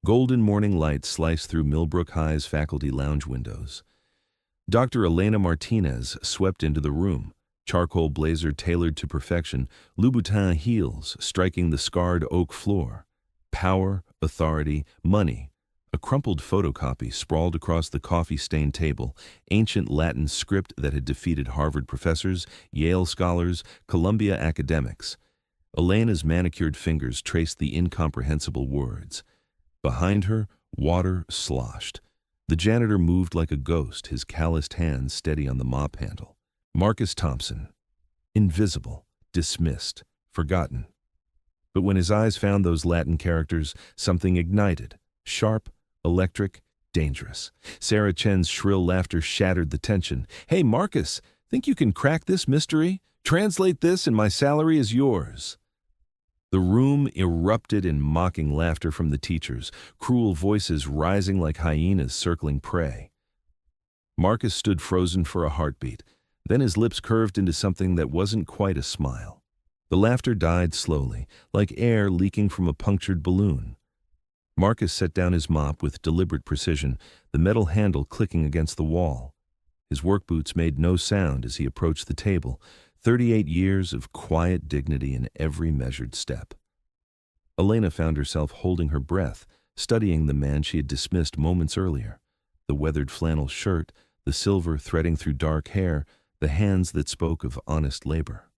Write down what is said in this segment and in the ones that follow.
Golden morning light sliced through Millbrook High's faculty lounge windows. Dr. Elena Martinez swept into the room, charcoal blazer tailored to perfection, Louboutin heels striking the scarred oak floor. Power, authority, money. A crumpled photocopy sprawled across the coffee-stained table, ancient Latin script that had defeated Harvard professors, Yale scholars, Columbia academics. Elena's manicured fingers traced the incomprehensible words. Behind her, water sloshed. The janitor moved like a ghost, his calloused hands steady on the mop handle. Marcus Thompson. Invisible, dismissed, forgotten. But when his eyes found those Latin characters, something ignited. Sharp, electric, dangerous. Sarah Chen's shrill laughter shattered the tension. "Hey, Marcus, think you can crack this mystery? Translate this and my salary is yours." The room erupted in mocking laughter from the teachers, cruel voices rising like hyenas circling prey. Marcus stood frozen for a heartbeat. Then his lips curved into something that wasn't quite a smile. The laughter died slowly, like air leaking from a punctured balloon. Marcus set down his mop with deliberate precision, the metal handle clicking against the wall. His work boots made no sound as he approached the table, 38 years of quiet dignity in every measured step. Elena found herself holding her breath, studying the man she had dismissed moments earlier. The weathered flannel shirt, the silver threading through dark hair, the hands that spoke of honest labor.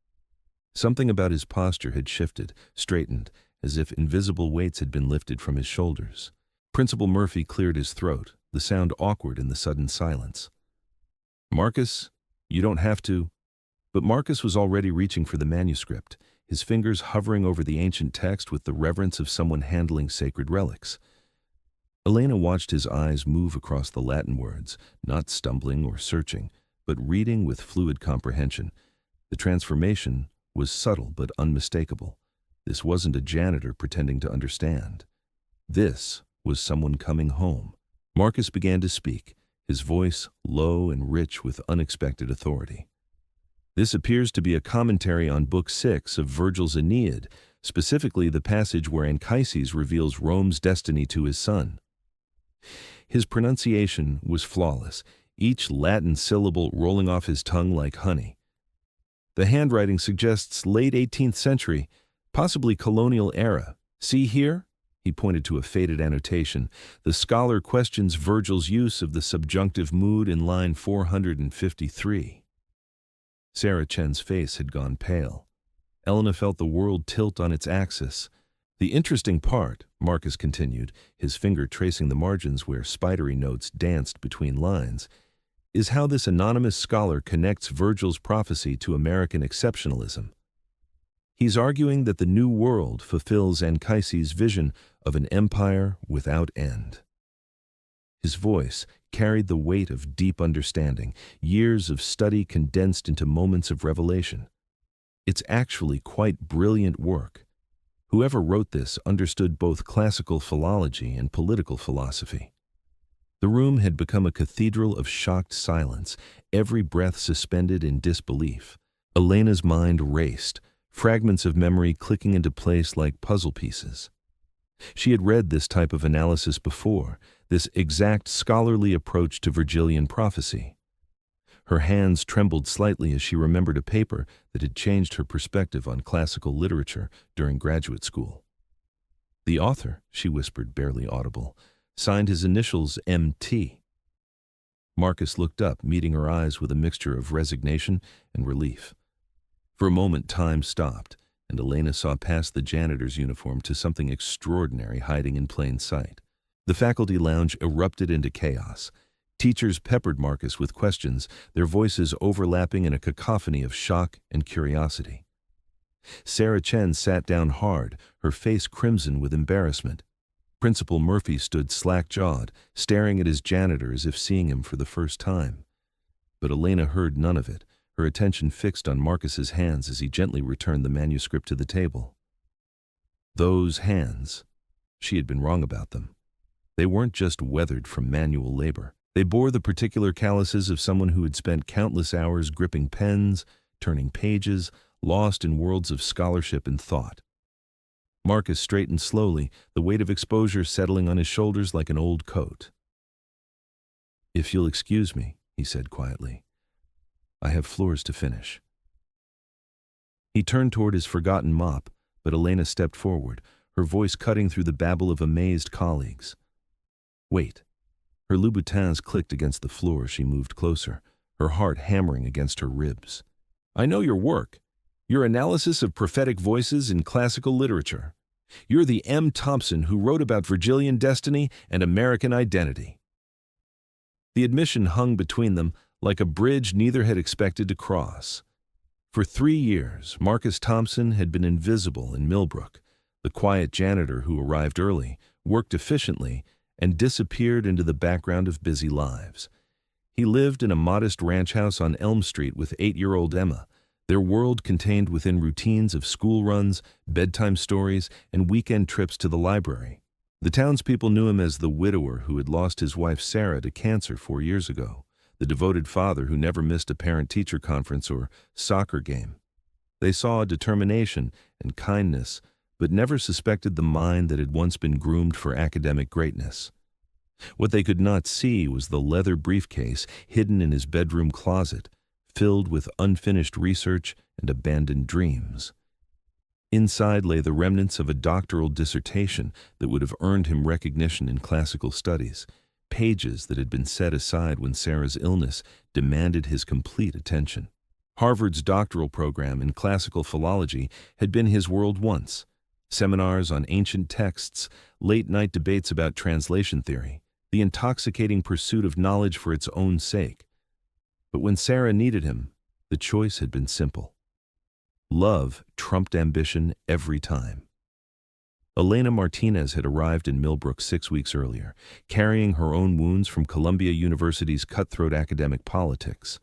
Something about his posture had shifted, straightened, as if invisible weights had been lifted from his shoulders. Principal Murphy cleared his throat, the sound awkward in the sudden silence. "Marcus, you don't have to." But Marcus was already reaching for the manuscript, his fingers hovering over the ancient text with the reverence of someone handling sacred relics. Elena watched his eyes move across the Latin words, not stumbling or searching, but reading with fluid comprehension. The transformation was subtle but unmistakable. This wasn't a janitor pretending to understand. This was someone coming home. Marcus began to speak, his voice low and rich with unexpected authority. "This appears to be a commentary on Book 6 of Virgil's Aeneid, specifically the passage where Anchises reveals Rome's destiny to his son." His pronunciation was flawless, each Latin syllable rolling off his tongue like honey. The handwriting suggests late 18th century, possibly colonial era. "See here?" He pointed to a faded annotation. "The scholar questions Virgil's use of the subjunctive mood in line 453. Sarah Chen's face had gone pale. Elena felt the world tilt on its axis. "The interesting part," Marcus continued, his finger tracing the margins where spidery notes danced between lines, "is how this anonymous scholar connects Virgil's prophecy to American exceptionalism. He's arguing that the New World fulfills Anchises' vision of an empire without end." His voice carried the weight of deep understanding, years of study condensed into moments of revelation. It's actually quite brilliant work. Whoever wrote this understood both classical philology and political philosophy. The room had become a cathedral of shocked silence, every breath suspended in disbelief. Elena's mind raced, fragments of memory clicking into place like puzzle pieces. She had read this type of analysis before, this exact scholarly approach to Virgilian prophecy. Her hands trembled slightly as she remembered a paper that had changed her perspective on classical literature during graduate school. "The author," she whispered, barely audible, "signed his initials M.T." Marcus looked up, meeting her eyes with a mixture of resignation and relief. For a moment time stopped, and Elena saw past the janitor's uniform to something extraordinary hiding in plain sight. The faculty lounge erupted into chaos. Teachers peppered Marcus with questions, their voices overlapping in a cacophony of shock and curiosity. Sarah Chen sat down hard, her face crimson with embarrassment. Principal Murphy stood slack-jawed, staring at his janitor as if seeing him for the first time. But Elena heard none of it, her attention fixed on Marcus's hands as he gently returned the manuscript to the table. Those hands, she had been wrong about them. They weren't just weathered from manual labor. They bore the particular calluses of someone who had spent countless hours gripping pens, turning pages, lost in worlds of scholarship and thought. Marcus straightened slowly, the weight of exposure settling on his shoulders like an old coat. "If you'll excuse me," he said quietly, "I have floors to finish." He turned toward his forgotten mop, but Elena stepped forward, her voice cutting through the babble of amazed colleagues. "Wait." Her Louboutins clicked against the floor as she moved closer, her heart hammering against her ribs. "I know your work. Your analysis of prophetic voices in classical literature. You're the M. Thompson who wrote about Virgilian destiny and American identity." The admission hung between them like a bridge neither had expected to cross. For 3 years, Marcus Thompson had been invisible in Millbrook, the quiet janitor who arrived early, worked efficiently, and disappeared into the background of busy lives. He lived in a modest ranch house on Elm Street with 8-year-old Emma, their world contained within routines of school runs, bedtime stories, and weekend trips to the library. The townspeople knew him as the widower who had lost his wife Sarah to cancer 4 years ago, the devoted father who never missed a parent-teacher conference or soccer game. They saw determination and kindness, but never suspected the mind that had once been groomed for academic greatness. What they could not see was the leather briefcase hidden in his bedroom closet, filled with unfinished research and abandoned dreams. Inside lay the remnants of a doctoral dissertation that would have earned him recognition in classical studies, pages that had been set aside when Sarah's illness demanded his complete attention. Harvard's doctoral program in classical philology had been his world once. Seminars on ancient texts, late-night debates about translation theory, the intoxicating pursuit of knowledge for its own sake. But when Sarah needed him, the choice had been simple. Love trumped ambition every time. Elena Martinez had arrived in Millbrook 6 weeks earlier, carrying her own wounds from Columbia University's cutthroat academic politics.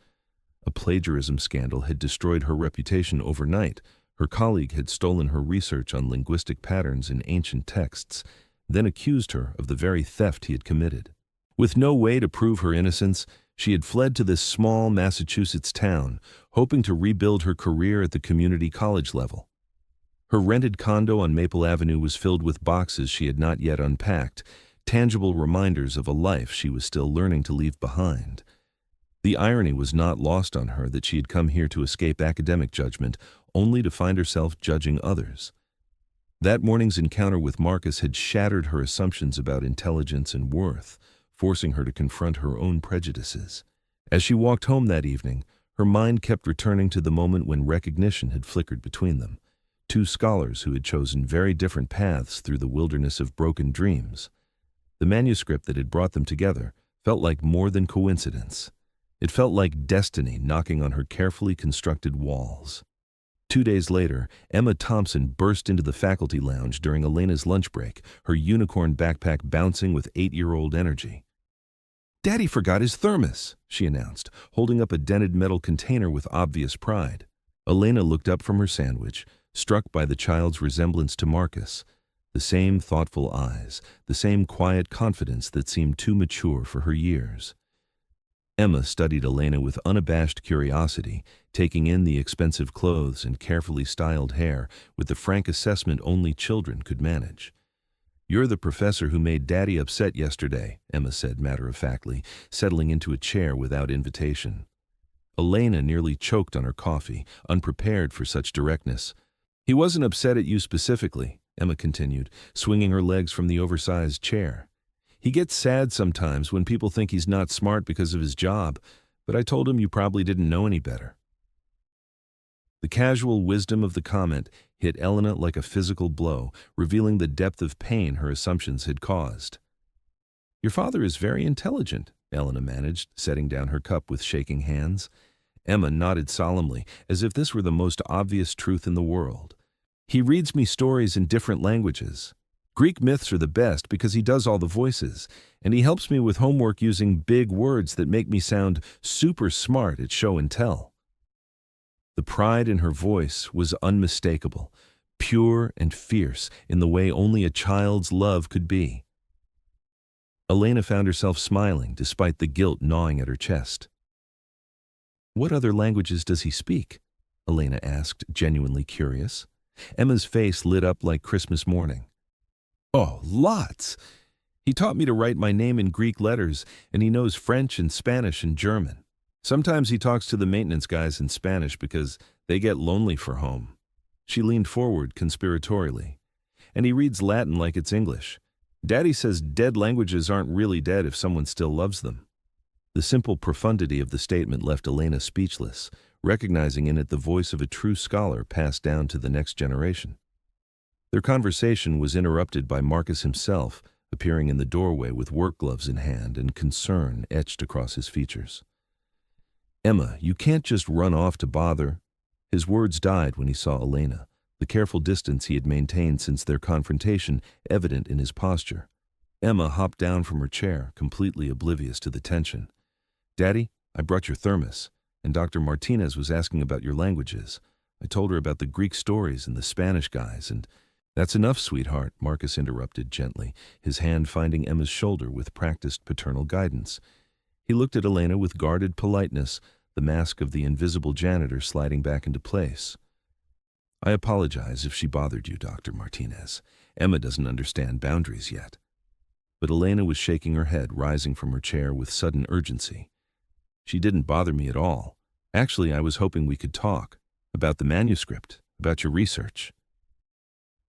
A plagiarism scandal had destroyed her reputation overnight. Her colleague had stolen her research on linguistic patterns in ancient texts, then accused her of the very theft he had committed. With no way to prove her innocence, she had fled to this small Massachusetts town, hoping to rebuild her career at the community college level. Her rented condo on Maple Avenue was filled with boxes she had not yet unpacked, tangible reminders of a life she was still learning to leave behind. The irony was not lost on her that she had come here to escape academic judgment, only to find herself judging others. That morning's encounter with Marcus had shattered her assumptions about intelligence and worth, forcing her to confront her own prejudices. As she walked home that evening, her mind kept returning to the moment when recognition had flickered between them, two scholars who had chosen very different paths through the wilderness of broken dreams. The manuscript that had brought them together felt like more than coincidence. It felt like destiny knocking on her carefully constructed walls. 2 days later, Emma Thompson burst into the faculty lounge during Elena's lunch break, her unicorn backpack bouncing with 8-year-old energy. "Daddy forgot his thermos," she announced, holding up a dented metal container with obvious pride. Elena looked up from her sandwich, struck by the child's resemblance to Marcus. The same thoughtful eyes, the same quiet confidence that seemed too mature for her years. Emma studied Elena with unabashed curiosity, taking in the expensive clothes and carefully styled hair with the frank assessment only children could manage. "You're the professor who made Daddy upset yesterday," Emma said matter-of-factly, settling into a chair without invitation. Elena nearly choked on her coffee, unprepared for such directness. "He wasn't upset at you specifically," Emma continued, swinging her legs from the oversized chair. "He gets sad sometimes when people think he's not smart because of his job, but I told him you probably didn't know any better." The casual wisdom of the comment hit Elena like a physical blow, revealing the depth of pain her assumptions had caused. "Your father is very intelligent," Elena managed, setting down her cup with shaking hands. Emma nodded solemnly, as if this were the most obvious truth in the world. "He reads me stories in different languages. Greek myths are the best because he does all the voices, and he helps me with homework using big words that make me sound super smart at show and tell." The pride in her voice was unmistakable, pure and fierce in the way only a child's love could be. Elena found herself smiling despite the guilt gnawing at her chest. "What other languages does he speak?" Elena asked, genuinely curious. Emma's face lit up like Christmas morning. Oh, lots! He taught me to write my name in Greek letters, and he knows French and Spanish and German. Sometimes he talks to the maintenance guys in Spanish because they get lonely for home. She leaned forward conspiratorially. And he reads Latin like it's English. Daddy says dead languages aren't really dead if someone still loves them. The simple profundity of the statement left Elena speechless, recognizing in it the voice of a true scholar passed down to the next generation. Their conversation was interrupted by Marcus himself, appearing in the doorway with work gloves in hand and concern etched across his features. Emma, you can't just run off to bother. His words died when he saw Elena, the careful distance he had maintained since their confrontation evident in his posture. Emma hopped down from her chair, completely oblivious to the tension. Daddy, I brought your thermos, and Dr. Martinez was asking about your languages. I told her about the Greek stories and the Spanish guys, and that's enough, sweetheart, Marcus interrupted gently, his hand finding Emma's shoulder with practiced paternal guidance. He looked at Elena with guarded politeness, the mask of the invisible janitor sliding back into place. I apologize if she bothered you, Dr. Martinez. Emma doesn't understand boundaries yet. But Elena was shaking her head, rising from her chair with sudden urgency. She didn't bother me at all. Actually, I was hoping we could talk. About the manuscript, about your research.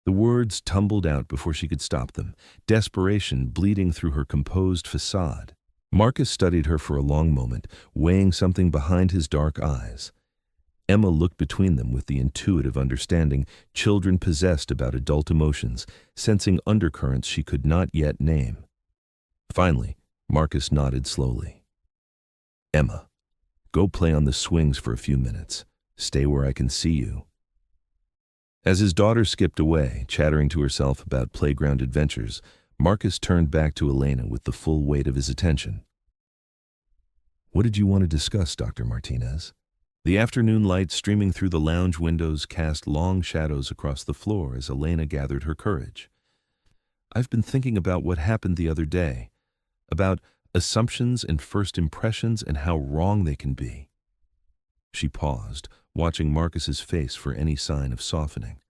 The words tumbled out before she could stop them, desperation bleeding through her composed facade. Marcus studied her for a long moment, weighing something behind his dark eyes. Emma looked between them with the intuitive understanding children possessed about adult emotions, sensing undercurrents she could not yet name. Finally, Marcus nodded slowly. Emma, go play on the swings for a few minutes. Stay where I can see you. As his daughter skipped away, chattering to herself about playground adventures, Marcus turned back to Elena with the full weight of his attention. What did you want to discuss, Dr. Martinez? The afternoon light streaming through the lounge windows cast long shadows across the floor as Elena gathered her courage. I've been thinking about what happened the other day, about assumptions and first impressions and how wrong they can be. She paused, watching Marcus's face for any sign of softening.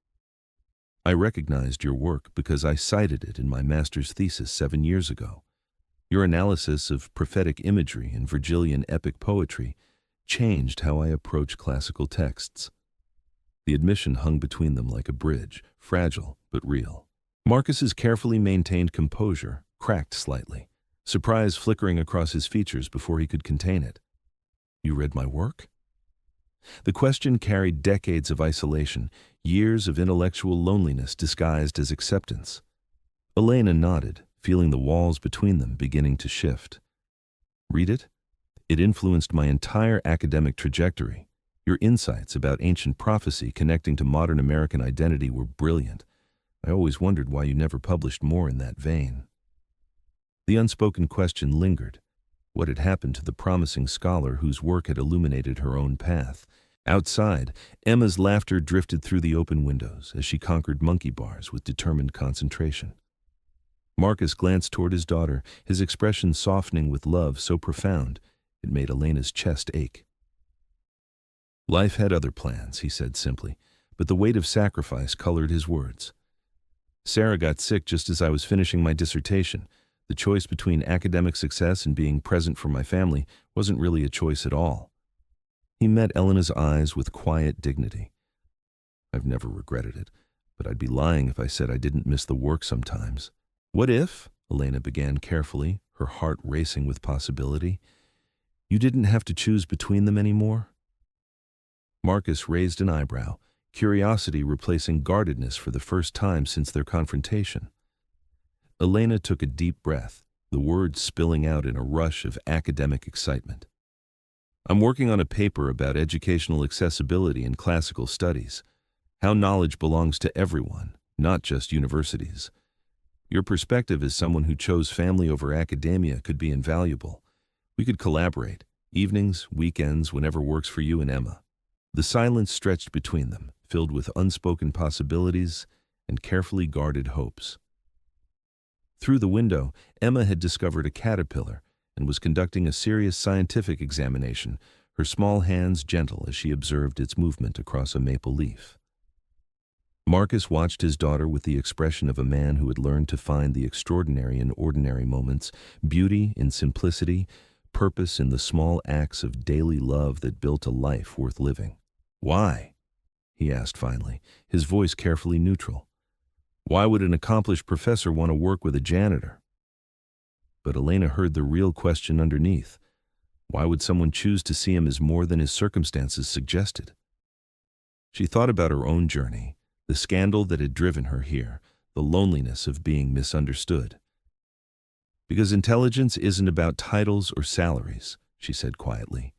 I recognized your work because I cited it in my master's thesis 7 years ago. Your analysis of prophetic imagery and Virgilian epic poetry changed how I approach classical texts. The admission hung between them like a bridge, fragile but real. Marcus's carefully maintained composure cracked slightly, surprise flickering across his features before he could contain it. You read my work? The question carried decades of isolation, years of intellectual loneliness disguised as acceptance. Elena nodded, feeling the walls between them beginning to shift. Read it? It influenced my entire academic trajectory. Your insights about ancient prophecy connecting to modern American identity were brilliant. I always wondered why you never published more in that vein. The unspoken question lingered. What had happened to the promising scholar whose work had illuminated her own path? Outside, Emma's laughter drifted through the open windows as she conquered monkey bars with determined concentration. Marcus glanced toward his daughter, his expression softening with love so profound it made Elena's chest ache. Life had other plans, he said simply, but the weight of sacrifice colored his words. Sarah got sick just as I was finishing my dissertation. The choice between academic success and being present for my family wasn't really a choice at all. He met Elena's eyes with quiet dignity. I've never regretted it, but I'd be lying if I said I didn't miss the work sometimes. What if, Elena began carefully, her heart racing with possibility, you didn't have to choose between them anymore? Marcus raised an eyebrow, curiosity replacing guardedness for the first time since their confrontation. Elena took a deep breath, the words spilling out in a rush of academic excitement. I'm working on a paper about educational accessibility in classical studies, how knowledge belongs to everyone, not just universities. Your perspective as someone who chose family over academia could be invaluable. We could collaborate, evenings, weekends, whenever works for you and Emma. The silence stretched between them, filled with unspoken possibilities and carefully guarded hopes. Through the window, Emma had discovered a caterpillar and was conducting a serious scientific examination, her small hands gentle as she observed its movement across a maple leaf. Marcus watched his daughter with the expression of a man who had learned to find the extraordinary in ordinary moments, beauty in simplicity, purpose in the small acts of daily love that built a life worth living. "Why?" he asked finally, his voice carefully neutral. "Why would an accomplished professor want to work with a janitor?" But Elena heard the real question underneath. Why would someone choose to see him as more than his circumstances suggested? She thought about her own journey, the scandal that had driven her here, the loneliness of being misunderstood. "Because intelligence isn't about titles or salaries," she said quietly,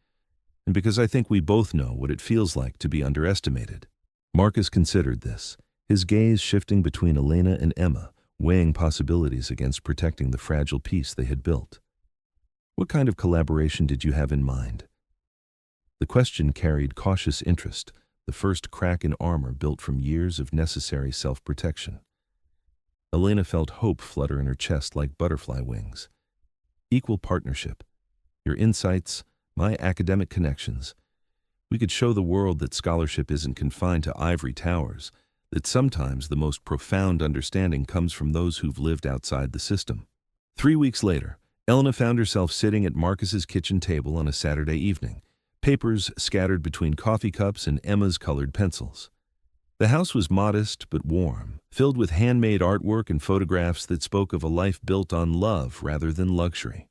"and because I think we both know what it feels like to be underestimated." Marcus considered this, his gaze shifting between Elena and Emma, weighing possibilities against protecting the fragile peace they had built. "What kind of collaboration did you have in mind?" The question carried cautious interest, the first crack in armor built from years of necessary self-protection. Elena felt hope flutter in her chest like butterfly wings. "Equal partnership. Your insights, my academic connections. We could show the world that scholarship isn't confined to ivory towers, that sometimes the most profound understanding comes from those who've lived outside the system." 3 weeks later, Elena found herself sitting at Marcus's kitchen table on a Saturday evening, papers scattered between coffee cups and Emma's colored pencils. The house was modest but warm, filled with handmade artwork and photographs that spoke of a life built on love rather than luxury.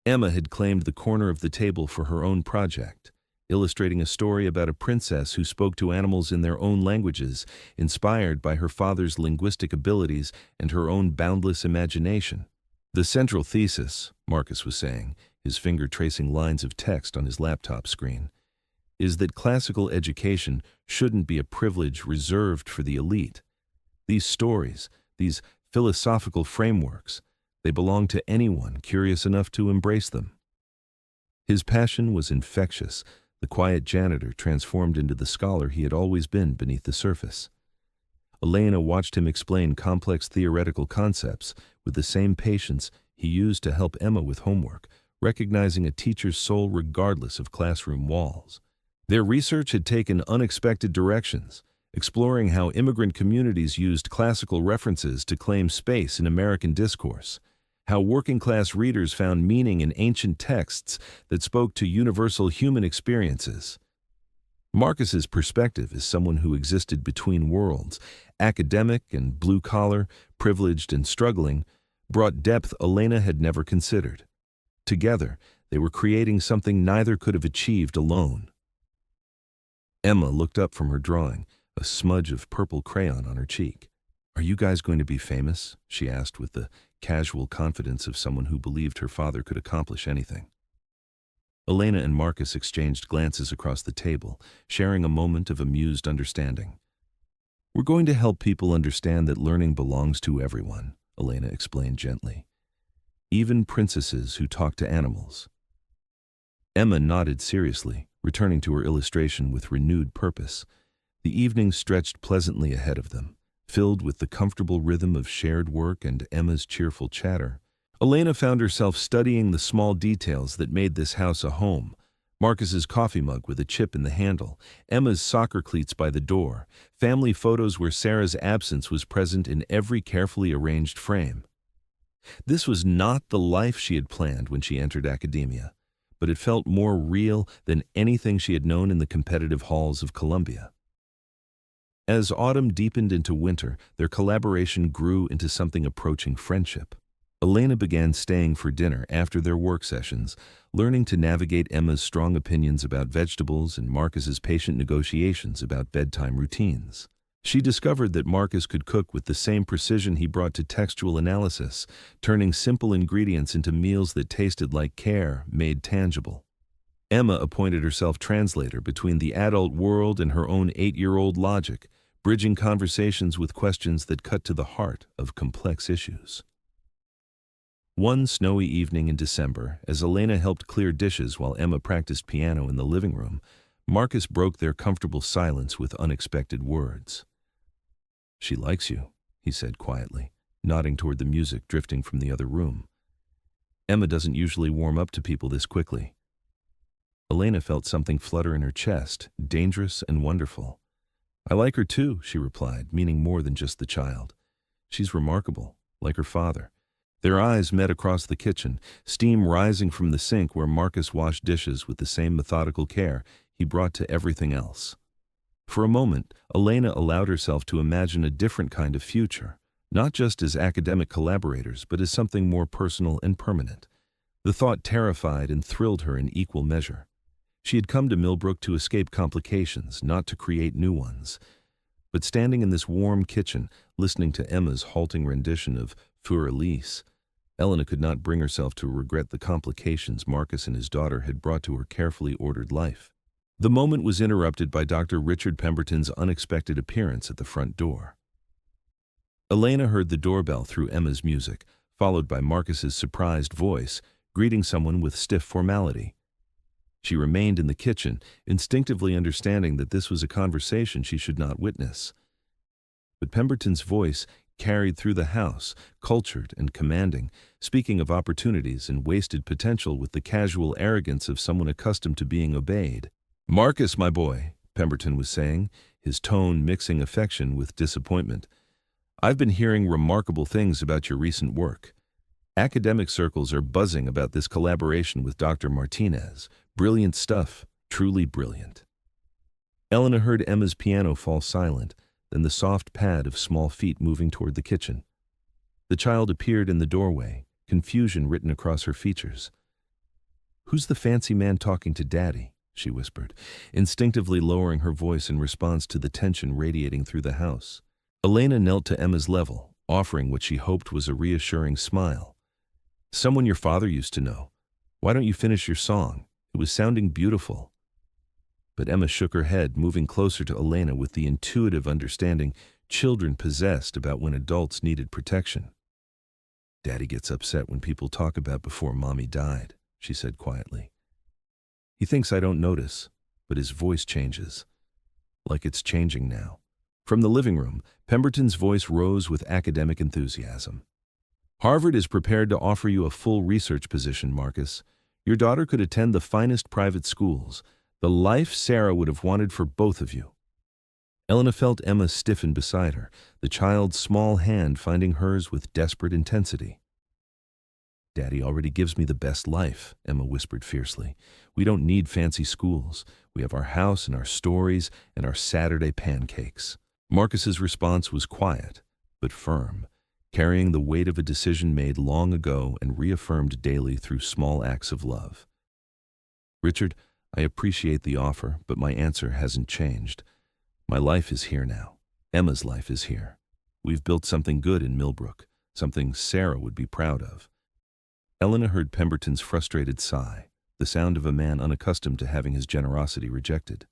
Emma had claimed the corner of the table for her own project, illustrating a story about a princess who spoke to animals in their own languages, inspired by her father's linguistic abilities and her own boundless imagination. "The central thesis," Marcus was saying, his finger tracing lines of text on his laptop screen, "is that classical education shouldn't be a privilege reserved for the elite. These stories, these philosophical frameworks, they belong to anyone curious enough to embrace them." His passion was infectious, the quiet janitor transformed into the scholar he had always been beneath the surface. Elena watched him explain complex theoretical concepts with the same patience he used to help Emma with homework, recognizing a teacher's soul regardless of classroom walls. Their research had taken unexpected directions, exploring how immigrant communities used classical references to claim space in American discourse, how working-class readers found meaning in ancient texts that spoke to universal human experiences. Marcus's perspective as someone who existed between worlds, academic and blue-collar, privileged and struggling, brought depth Elena had never considered. Together, they were creating something neither could have achieved alone. Emma looked up from her drawing, a smudge of purple crayon on her cheek. "Are you guys going to be famous?" she asked with the casual confidence of someone who believed her father could accomplish anything. Elena and Marcus exchanged glances across the table, sharing a moment of amused understanding. "We're going to help people understand that learning belongs to everyone," Elena explained gently. "Even princesses who talk to animals." Emma nodded seriously, returning to her illustration with renewed purpose. The evening stretched pleasantly ahead of them, filled with the comfortable rhythm of shared work and Emma's cheerful chatter. Elena found herself studying the small details that made this house a home. Marcus's coffee mug with a chip in the handle, Emma's soccer cleats by the door, family photos where Sarah's absence was present in every carefully arranged frame. This was not the life she had planned when she entered academia, but it felt more real than anything she had known in the competitive halls of Columbia. As autumn deepened into winter, their collaboration grew into something approaching friendship. Elena began staying for dinner after their work sessions, learning to navigate Emma's strong opinions about vegetables and Marcus's patient negotiations about bedtime routines. She discovered that Marcus could cook with the same precision he brought to textual analysis, turning simple ingredients into meals that tasted like care made tangible. Emma appointed herself translator between the adult world and her own 8-year-old logic, bridging conversations with questions that cut to the heart of complex issues. One snowy evening in December, as Elena helped clear dishes while Emma practiced piano in the living room, Marcus broke their comfortable silence with unexpected words. "She likes you," he said quietly, nodding toward the music drifting from the other room. "Emma doesn't usually warm up to people this quickly." Elena felt something flutter in her chest, dangerous and wonderful. I like her too, she replied, meaning more than just the child. She's remarkable, like her father. Their eyes met across the kitchen, steam rising from the sink where Marcus washed dishes with the same methodical care he brought to everything else. For a moment, Elena allowed herself to imagine a different kind of future, not just as academic collaborators, but as something more personal and permanent. The thought terrified and thrilled her in equal measure. She had come to Millbrook to escape complications, not to create new ones. But standing in this warm kitchen, listening to Emma's halting rendition of Für Elise, Elena could not bring herself to regret the complications Marcus and his daughter had brought to her carefully ordered life. The moment was interrupted by Dr. Richard Pemberton's unexpected appearance at the front door. Elena heard the doorbell through Emma's music, followed by Marcus's surprised voice, greeting someone with stiff formality. She remained in the kitchen, instinctively understanding that this was a conversation she should not witness. But Pemberton's voice carried through the house, cultured and commanding, speaking of opportunities and wasted potential with the casual arrogance of someone accustomed to being obeyed. "Marcus, my boy," Pemberton was saying, his tone mixing affection with disappointment. "I've been hearing remarkable things about your recent work. Academic circles are buzzing about this collaboration with Dr. Martinez. Brilliant stuff, truly brilliant." Elena heard Emma's piano fall silent, then the soft pad of small feet moving toward the kitchen. The child appeared in the doorway, confusion written across her features. "Who's the fancy man talking to Daddy?" she whispered, instinctively lowering her voice in response to the tension radiating through the house. Elena knelt to Emma's level, offering what she hoped was a reassuring smile. "Someone your father used to know. Why don't you finish your song? It was sounding beautiful." But Emma shook her head, moving closer to Elena with the intuitive understanding children possessed about when adults needed protection. "Daddy gets upset when people talk about before Mommy died," she said quietly. "He thinks I don't notice, but his voice changes. Like it's changing now." From the living room, Pemberton's voice rose with academic enthusiasm. "Harvard is prepared to offer you a full research position, Marcus. Your daughter could attend the finest private schools, the life Sarah would have wanted for both of you." Elena felt Emma stiffen beside her, the child's small hand finding hers with desperate intensity. "Daddy already gives me the best life," Emma whispered fiercely. "We don't need fancy schools. We have our house and our stories and our Saturday pancakes." Marcus's response was quiet, but firm, carrying the weight of a decision made long ago and reaffirmed daily through small acts of love. "Richard, I appreciate the offer, but my answer hasn't changed. My life is here now. Emma's life is here. We've built something good in Millbrook, something Sarah would be proud of." Elena heard Pemberton's frustrated sigh, the sound of a man unaccustomed to having his generosity rejected.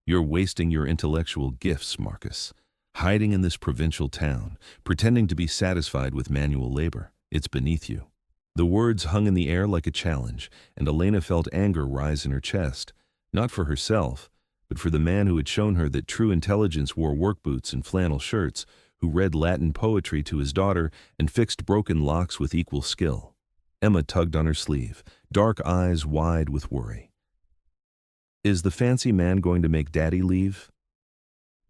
"You're wasting your intellectual gifts, Marcus. Hiding in this provincial town, pretending to be satisfied with manual labor. It's beneath you." The words hung in the air like a challenge, and Elena felt anger rise in her chest, not for herself, but for the man who had shown her that true intelligence wore work boots and flannel shirts, who read Latin poetry to his daughter and fixed broken locks with equal skill. Emma tugged on her sleeve, dark eyes wide with worry. "Is the fancy man going to make Daddy leave?"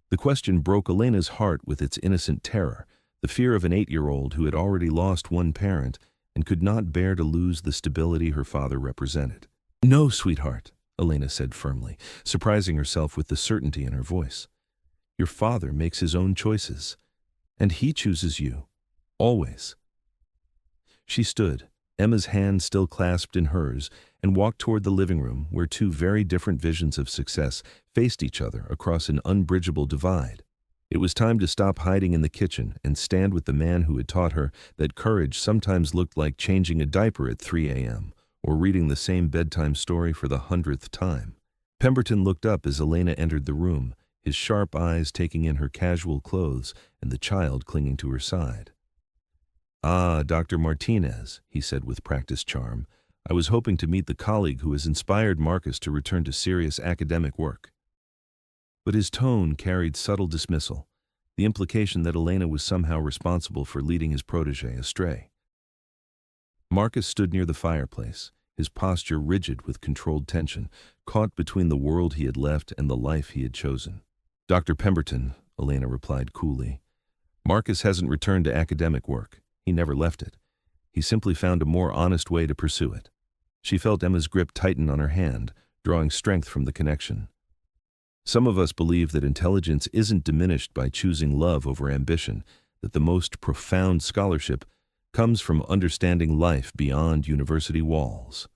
The question broke Elena's heart with its innocent terror, the fear of an 8-year-old who had already lost one parent and could not bear to lose the stability her father represented. "No, sweetheart," Elena said firmly, surprising herself with the certainty in her voice. "Your father makes his own choices, and he chooses you, always." She stood, Emma's hand still clasped in hers, and walked toward the living room where two very different visions of success faced each other across an unbridgeable divide. It was time to stop hiding in the kitchen and stand with the man who had taught her that courage sometimes looked like changing a diaper at 3 a.m. or reading the same bedtime story for the 100th time. Pemberton looked up as Elena entered the room, his sharp eyes taking in her casual clothes and the child clinging to her side. "Ah, Dr. Martinez," he said with practiced charm. "I was hoping to meet the colleague who has inspired Marcus to return to serious academic work." But his tone carried subtle dismissal, the implication that Elena was somehow responsible for leading his protégé astray. Marcus stood near the fireplace, his posture rigid with controlled tension, caught between the world he had left and the life he had chosen. Dr. Pemberton, Elena replied coolly. Marcus hasn't returned to academic work. He never left it. He simply found a more honest way to pursue it. She felt Emma's grip tighten on her hand, drawing strength from the connection. Some of us believe that intelligence isn't diminished by choosing love over ambition, that the most profound scholarship comes from understanding life beyond university walls.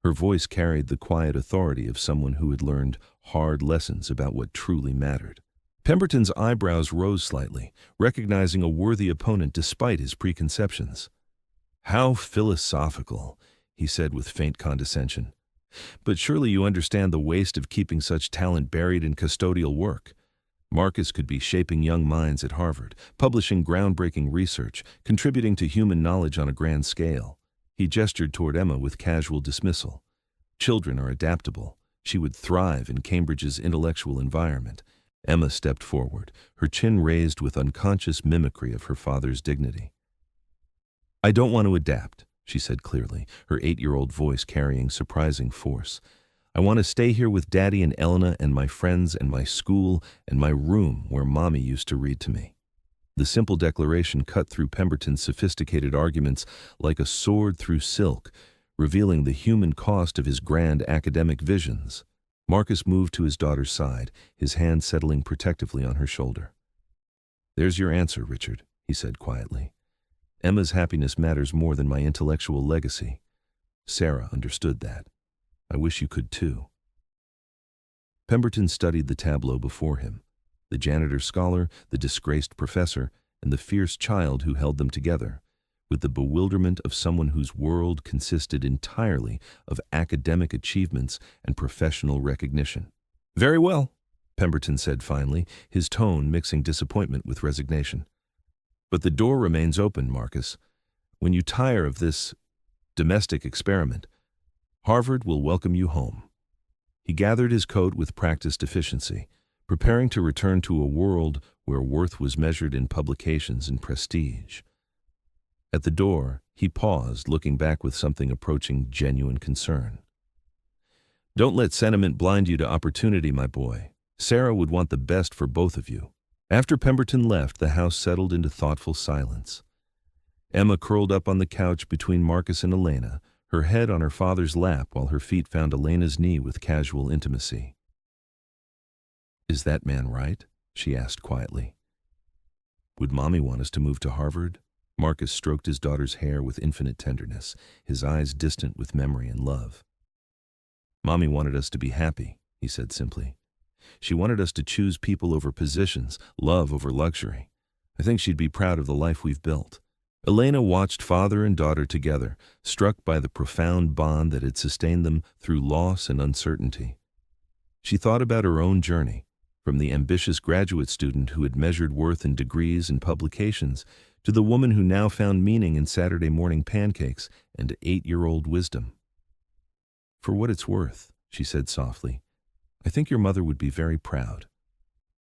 Her voice carried the quiet authority of someone who had learned hard lessons about what truly mattered. Pemberton's eyebrows rose slightly, recognizing a worthy opponent despite his preconceptions. "How philosophical," he said with faint condescension. "But surely you understand the waste of keeping such talent buried in custodial work. Marcus could be shaping young minds at Harvard, publishing groundbreaking research, contributing to human knowledge on a grand scale." He gestured toward Emma with casual dismissal. Children are adaptable. She would thrive in Cambridge's intellectual environment. Emma stepped forward, her chin raised with unconscious mimicry of her father's dignity. "I don't want to adapt," she said clearly, her 8-year-old voice carrying surprising force. "I want to stay here with Daddy and Elena and my friends and my school and my room where Mommy used to read to me." The simple declaration cut through Pemberton's sophisticated arguments like a sword through silk, revealing the human cost of his grand academic visions. Marcus moved to his daughter's side, his hand settling protectively on her shoulder. "There's your answer, Richard," he said quietly. "Emma's happiness matters more than my intellectual legacy. Sarah understood that. I wish you could too." Pemberton studied the tableau before him. The janitor scholar, the disgraced professor, and the fierce child who held them together, with the bewilderment of someone whose world consisted entirely of academic achievements and professional recognition. "Very well," Pemberton said finally, his tone mixing disappointment with resignation. "But the door remains open, Marcus. When you tire of this domestic experiment, Harvard will welcome you home." He gathered his coat with practiced efficiency, preparing to return to a world where worth was measured in publications and prestige. At the door, he paused, looking back with something approaching genuine concern. "Don't let sentiment blind you to opportunity, my boy. Sarah would want the best for both of you." After Pemberton left, the house settled into thoughtful silence. Emma curled up on the couch between Marcus and Elena, her head on her father's lap while her feet found Elena's knee with casual intimacy. "Is that man right?" she asked quietly. "Would Mommy want us to move to Harvard?" Marcus stroked his daughter's hair with infinite tenderness, his eyes distant with memory and love. "Mommy wanted us to be happy," he said simply. "She wanted us to choose people over positions, love over luxury. I think she'd be proud of the life we've built." Elena watched father and daughter together, struck by the profound bond that had sustained them through loss and uncertainty. She thought about her own journey, from the ambitious graduate student who had measured worth in degrees and publications, to the woman who now found meaning in Saturday morning pancakes and 8-year-old wisdom. "For what it's worth," she said softly, "I think your mother would be very proud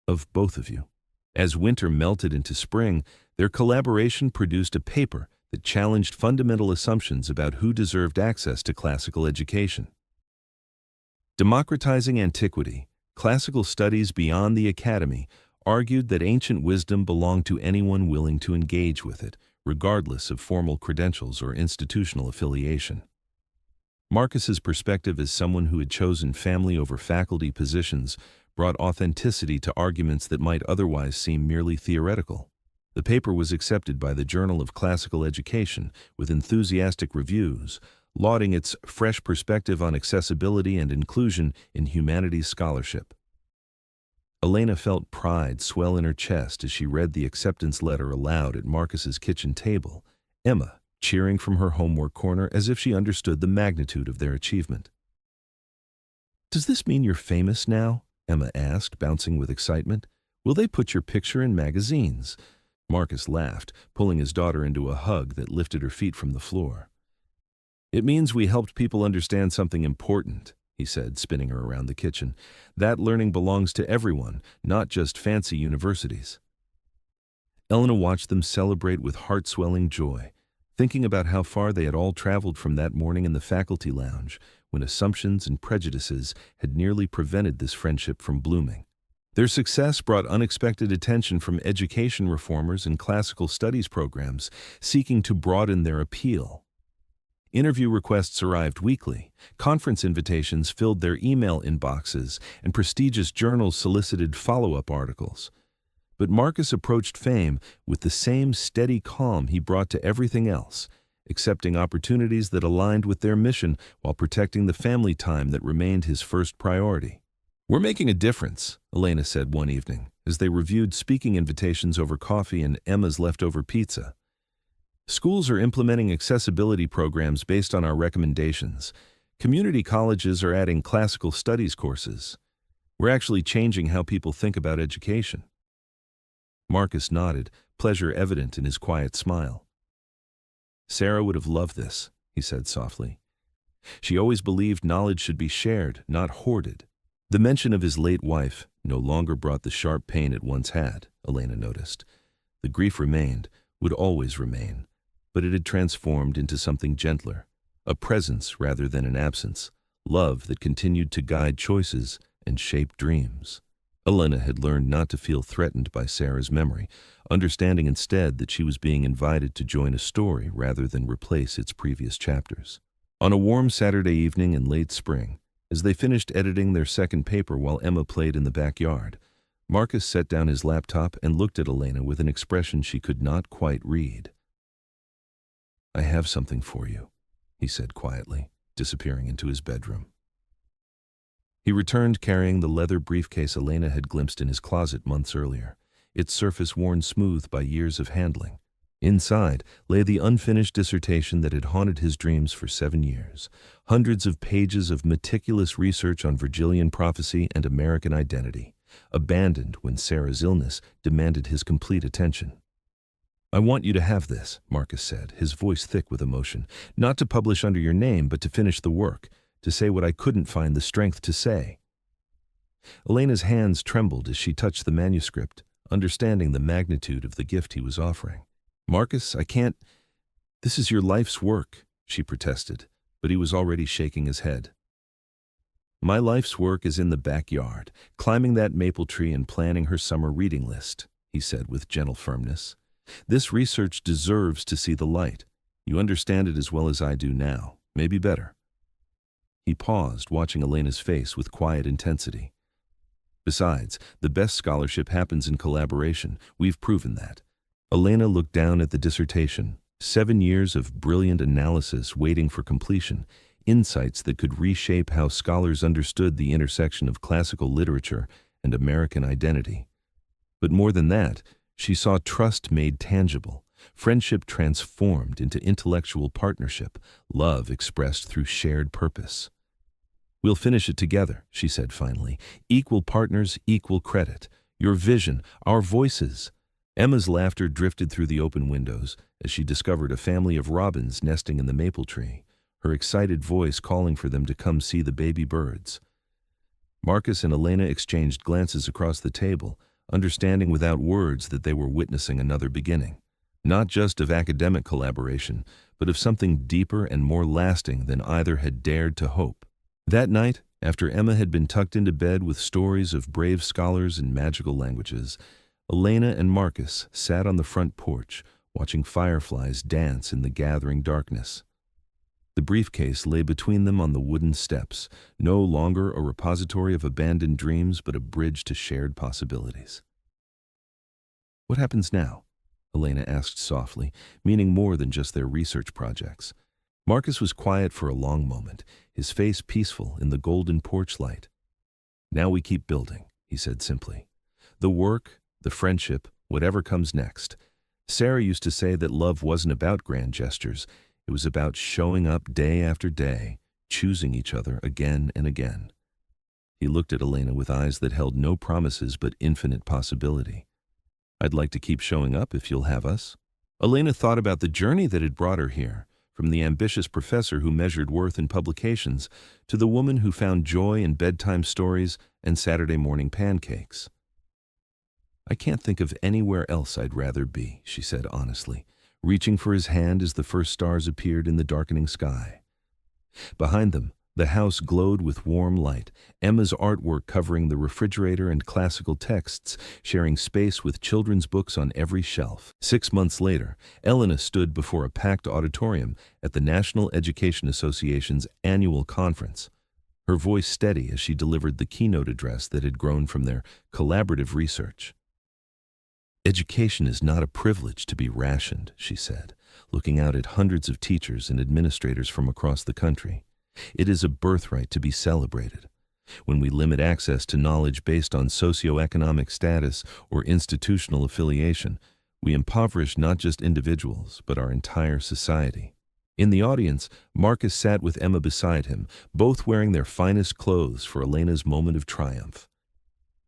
of both of you." As winter melted into spring, their collaboration produced a paper that challenged fundamental assumptions about who deserved access to classical education. Democratizing Antiquity, Classical Studies Beyond the Academy argued that ancient wisdom belonged to anyone willing to engage with it, regardless of formal credentials or institutional affiliation. Marcus's perspective as someone who had chosen family over faculty positions brought authenticity to arguments that might otherwise seem merely theoretical. The paper was accepted by the Journal of Classical Education with enthusiastic reviews, lauding its fresh perspective on accessibility and inclusion in humanities scholarship. Elena felt pride swell in her chest as she read the acceptance letter aloud at Marcus's kitchen table, Emma cheering from her homework corner as if she understood the magnitude of their achievement. "Does this mean you're famous now?" Emma asked, bouncing with excitement. "Will they put your picture in magazines?" Marcus laughed, pulling his daughter into a hug that lifted her feet from the floor. "It means we helped people understand something important," he said, spinning her around the kitchen. "That learning belongs to everyone, not just fancy universities." Elena watched them celebrate with heart-swelling joy, thinking about how far they had all traveled from that morning in the faculty lounge, when assumptions and prejudices had nearly prevented this friendship from blooming. Their success brought unexpected attention from education reformers and classical studies programs seeking to broaden their appeal. Interview requests arrived weekly, conference invitations filled their email inboxes, and prestigious journals solicited follow-up articles. But Marcus approached fame with the same steady calm he brought to everything else, accepting opportunities that aligned with their mission while protecting the family time that remained his first priority. "We're making a difference," Elena said one evening, as they reviewed speaking invitations over coffee and Emma's leftover pizza. "Schools are implementing accessibility programs based on our recommendations. Community colleges are adding classical studies courses. We're actually changing how people think about education." Marcus nodded, pleasure evident in his quiet smile. "Sarah would have loved this," he said softly. "She always believed knowledge should be shared, not hoarded." The mention of his late wife no longer brought the sharp pain it once had, Elena noticed. The grief remained, would always remain, but it had transformed into something gentler, a presence rather than an absence, love that continued to guide choices and shape dreams. Elena had learned not to feel threatened by Sarah's memory, understanding instead that she was being invited to join a story rather than replace its previous chapters. On a warm Saturday evening in late spring, as they finished editing their second paper while Emma played in the backyard, Marcus set down his laptop and looked at Elena with an expression she could not quite read. "I have something for you," he said quietly, disappearing into his bedroom. He returned carrying the leather briefcase Elena had glimpsed in his closet months earlier, its surface worn smooth by years of handling. Inside lay the unfinished dissertation that had haunted his dreams for 7 years, hundreds of pages of meticulous research on Virgilian prophecy and American identity, abandoned when Sarah's illness demanded his complete attention. "I want you to have this," Marcus said, his voice thick with emotion, "not to publish under your name, but to finish the work, to say what I couldn't find the strength to say." Elena's hands trembled as she touched the manuscript, understanding the magnitude of the gift he was offering. "Marcus, I can't. This is your life's work," she protested, but he was already shaking his head. "My life's work is in the backyard, climbing that maple tree and planning her summer reading list," he said with gentle firmness. "This research deserves to see the light. You understand it as well as I do now, maybe better." He paused, watching Elena's face with quiet intensity. "Besides, the best scholarship happens in collaboration. We've proven that." Elena looked down at the dissertation, 7 years of brilliant analysis waiting for completion, insights that could reshape how scholars understood the intersection of classical literature and American identity. But more than that, she saw trust made tangible, friendship transformed into intellectual partnership, love expressed through shared purpose. "We'll finish it together," she said finally. "Equal partners, equal credit. Your vision, our voices." Emma's laughter drifted through the open windows as she discovered a family of robins nesting in the maple tree, her excited voice calling for them to come see the baby birds. Marcus and Elena exchanged glances across the table, understanding without words that they were witnessing another beginning, not just of academic collaboration, but of something deeper and more lasting than either had dared to hope. That night, after Emma had been tucked into bed with stories of brave scholars and magical languages, Elena and Marcus sat on the front porch, watching fireflies dance in the gathering darkness. The briefcase lay between them on the wooden steps, no longer a repository of abandoned dreams, but a bridge to shared possibilities. "What happens now?" Elena asked softly, meaning more than just their research projects. Marcus was quiet for a long moment, his face peaceful in the golden porch light. "Now we keep building," he said simply. "The work, the friendship, whatever comes next. Sarah used to say that love wasn't about grand gestures. It was about showing up day after day, choosing each other again and again." He looked at Elena with eyes that held no promises but infinite possibility. "I'd like to keep showing up if you'll have us." Elena thought about the journey that had brought her here, from the ambitious professor who measured worth in publications to the woman who found joy in bedtime stories and Saturday morning pancakes. "I can't think of anywhere else I'd rather be," she said honestly, reaching for his hand as the first stars appeared in the darkening sky. Behind them, The house glowed with warm light, Emma's artwork covering the refrigerator and classical texts, sharing space with children's books on every shelf. 6 months later, Elena stood before a packed auditorium at the National Education Association's annual conference, her voice steady as she delivered the keynote address that had grown from their collaborative research. "Education is not a privilege to be rationed," she said, looking out at hundreds of teachers and administrators from across the country. "It is a birthright to be celebrated. When we limit access to knowledge based on socioeconomic status or institutional affiliation, we impoverish not just individuals, but our entire society." In the audience, Marcus sat with Emma beside him, both wearing their finest clothes for Elena's moment of triumph.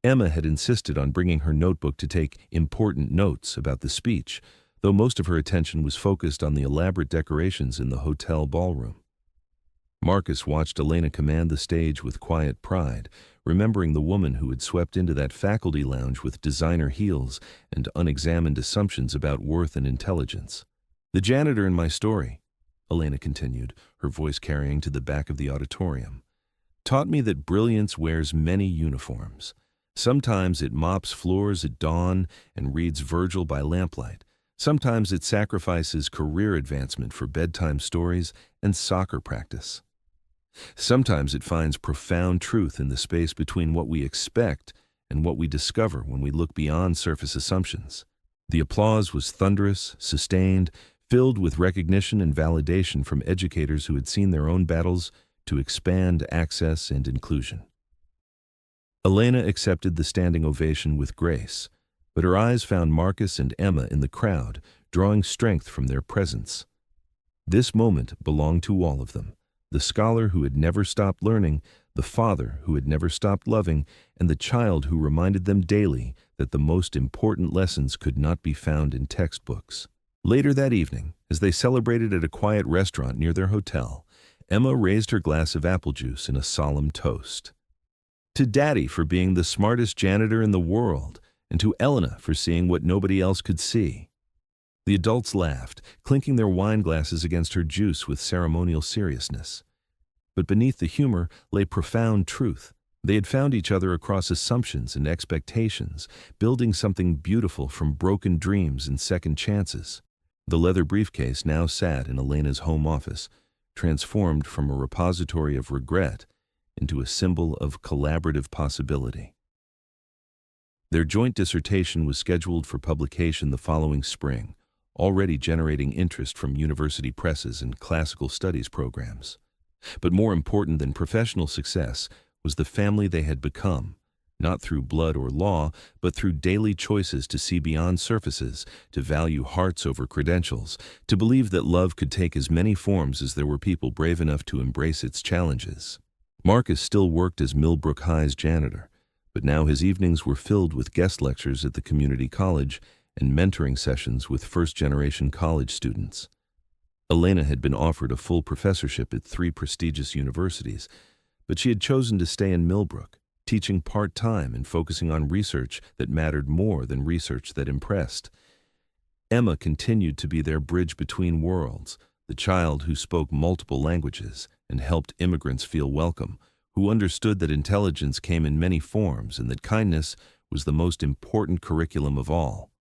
Emma had insisted on bringing her notebook to take important notes about the speech, though most of her attention was focused on the elaborate decorations in the hotel ballroom. Marcus watched Elena command the stage with quiet pride, remembering the woman who had swept into that faculty lounge with designer heels and unexamined assumptions about worth and intelligence. "The janitor in my story," Elena continued, her voice carrying to the back of the auditorium, "taught me that brilliance wears many uniforms. Sometimes it mops floors at dawn and reads Virgil by lamplight. Sometimes it sacrifices career advancement for bedtime stories and soccer practice. Sometimes it finds profound truth in the space between what we expect and what we discover when we look beyond surface assumptions." The applause was thunderous, sustained, filled with recognition and validation from educators who had seen their own battles to expand access and inclusion. Elena accepted the standing ovation with grace, but her eyes found Marcus and Emma in the crowd, drawing strength from their presence. This moment belonged to all of them, the scholar who had never stopped learning, the father who had never stopped loving, and the child who reminded them daily that the most important lessons could not be found in textbooks. Later that evening, as they celebrated at a quiet restaurant near their hotel, Emma raised her glass of apple juice in a solemn toast. "To Daddy for being the smartest janitor in the world, and to Elena for seeing what nobody else could see." The adults laughed, clinking their wine glasses against her juice with ceremonial seriousness. But beneath the humor lay profound truth. They had found each other across assumptions and expectations, building something beautiful from broken dreams and second chances. The leather briefcase now sat in Elena's home office, transformed from a repository of regret into a symbol of collaborative possibility. Their joint dissertation was scheduled for publication the following spring, already generating interest from university presses and classical studies programs. But more important than professional success was the family they had become, not through blood or law, but through daily choices to see beyond surfaces, to value hearts over credentials, to believe that love could take as many forms as there were people brave enough to embrace its challenges. Marcus still worked as Millbrook High's janitor, but now his evenings were filled with guest lectures at the community college and mentoring sessions with first-generation college students. Elena had been offered a full professorship at 3 prestigious universities, but she had chosen to stay in Millbrook, teaching part-time and focusing on research that mattered more than research that impressed. Emma continued to be their bridge between worlds, the child who spoke multiple languages and helped immigrants feel welcome, who understood that intelligence came in many forms and that kindness was the most important curriculum of all.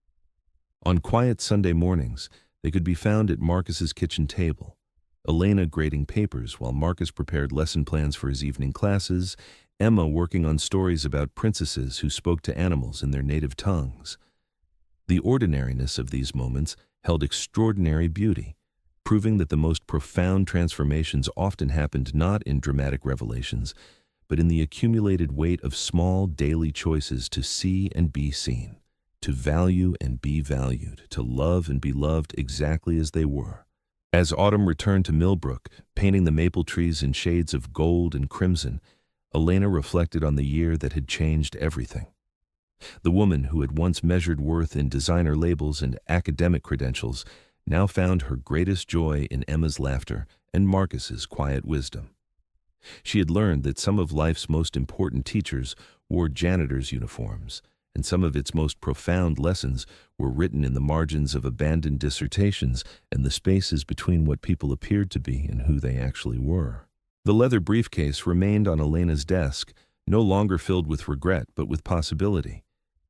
On quiet Sunday mornings, they could be found at Marcus's kitchen table, Elena grading papers while Marcus prepared lesson plans for his evening classes, Emma working on stories about princesses who spoke to animals in their native tongues. The ordinariness of these moments held extraordinary beauty, proving that the most profound transformations often happened not in dramatic revelations, but in the accumulated weight of small daily choices to see and be seen, to value and be valued, to love and be loved exactly as they were. As autumn returned to Millbrook, painting the maple trees in shades of gold and crimson, Elena reflected on the year that had changed everything. The woman who had once measured worth in designer labels and academic credentials now found her greatest joy in Emma's laughter and Marcus's quiet wisdom. She had learned that some of life's most important teachers wore janitors' uniforms, and some of its most profound lessons were written in the margins of abandoned dissertations and the spaces between what people appeared to be and who they actually were. The leather briefcase remained on Elena's desk, no longer filled with regret but with possibility.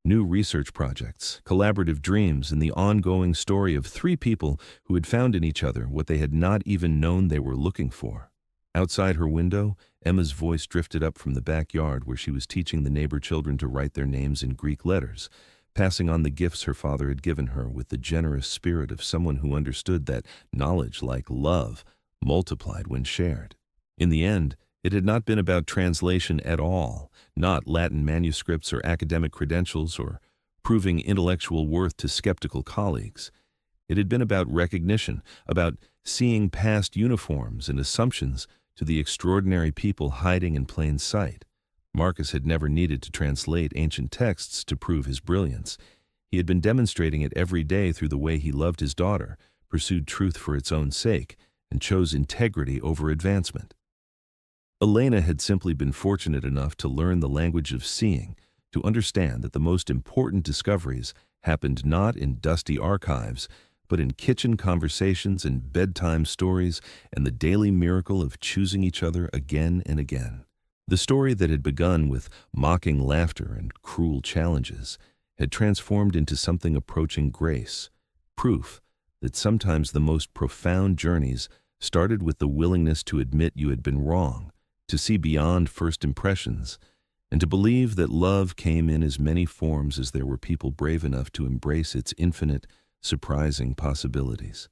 New research projects, collaborative dreams, and the ongoing story of three people who had found in each other what they had not even known they were looking for. Outside her window, Emma's voice drifted up from the backyard where she was teaching the neighbor children to write their names in Greek letters, passing on the gifts her father had given her with the generous spirit of someone who understood that knowledge, like love, multiplied when shared. In the end, it had not been about translation at all, not Latin manuscripts or academic credentials or proving intellectual worth to skeptical colleagues. It had been about recognition, about seeing past uniforms and assumptions to the extraordinary people hiding in plain sight. Marcus had never needed to translate ancient texts to prove his brilliance. He had been demonstrating it every day through the way he loved his daughter, pursued truth for its own sake, and chose integrity over advancement. Elena had simply been fortunate enough to learn the language of seeing, to understand that the most important discoveries happened not in dusty archives, but in kitchen conversations and bedtime stories and the daily miracle of choosing each other again and again. The story that had begun with mocking laughter and cruel challenges had transformed into something approaching grace, proof that sometimes the most profound journeys started with the willingness to admit you had been wrong, to see beyond first impressions, and to believe that love came in as many forms as there were people brave enough to embrace its infinite, surprising possibilities.